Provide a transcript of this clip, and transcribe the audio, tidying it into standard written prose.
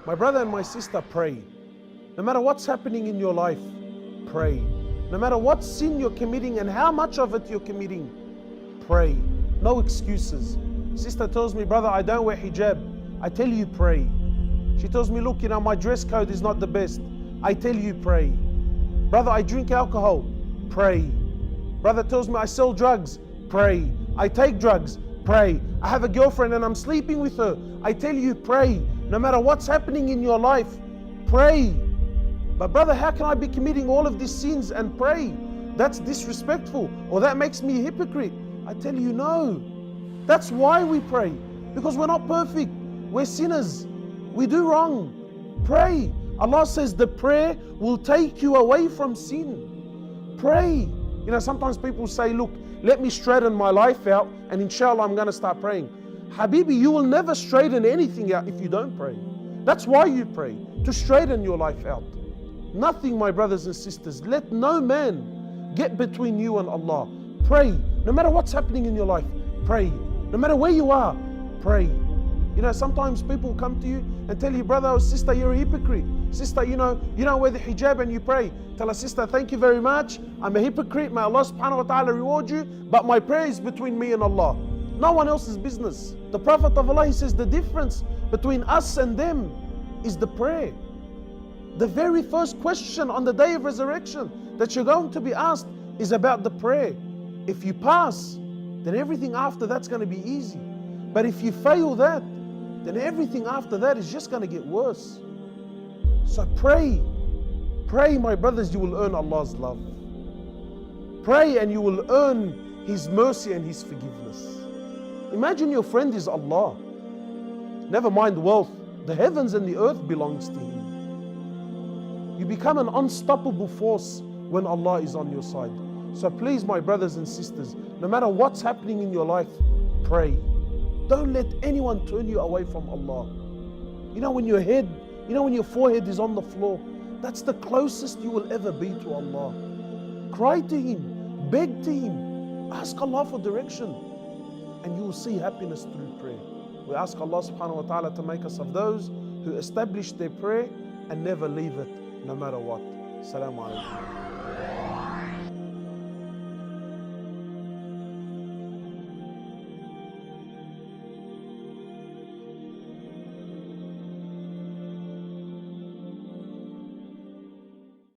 My brother and my sister, pray. No matter what's happening in your life, pray. No matter what sin you're committing and how much of it you're committing, pray. No excuses. Sister tells me, brother, I don't wear hijab. I tell you, pray. She tells me, look, my dress code is not the best. I tell you, pray. Brother, I drink alcohol. Pray. Brother tells me I sell drugs. Pray. I take drugs. Pray. I have a girlfriend and I'm sleeping with her. I tell you, pray. No matter what's happening in your life, pray. But brother, how can I be committing all of these sins and pray? That's disrespectful, or that makes me a hypocrite. I tell you, no. That's why we pray. Because we're not perfect. We're sinners. We do wrong. Pray. Allah says the prayer will take you away from sin. Pray. Sometimes people say, look, let me straighten my life out and inshallah I'm going to start praying. Habibi, you will never straighten anything out if you don't pray. That's why you pray, to straighten your life out. Nothing, my brothers and sisters, let no man get between you and Allah. Pray. No matter what's happening in your life, pray. No matter where you are, pray. Sometimes people come to you and tell you, brother or sister, you're a hypocrite. Sister, you don't wear the hijab and you pray. Tell a sister, thank you very much. I'm a hypocrite. May Allah subhanahu wa ta'ala reward you. But my prayer is between me and Allah. No one else's business. The Prophet of Allah, he says the difference between us and them is the prayer. The very first question on the day of resurrection that you're going to be asked is about the prayer. If you pass, then everything after that's going to be easy. But if you fail that, then everything after that is just going to get worse. So pray. Pray, my brothers, you will earn Allah's love. Pray and you will earn His mercy and His forgiveness. Imagine your friend is Allah. Never mind wealth. The heavens and the earth belongs to Him. You become an unstoppable force when Allah is on your side. So please, my brothers and sisters, no matter what's happening in your life, pray. Don't let anyone turn you away from Allah. When your forehead is on the floor, that's the closest you will ever be to Allah. Cry to Him, beg to Him, ask Allah for direction, and you will see happiness through prayer. We ask Allah subhanahu wa ta'ala to make us of those who establish their prayer and never leave it, no matter what. Assalamu alaikum.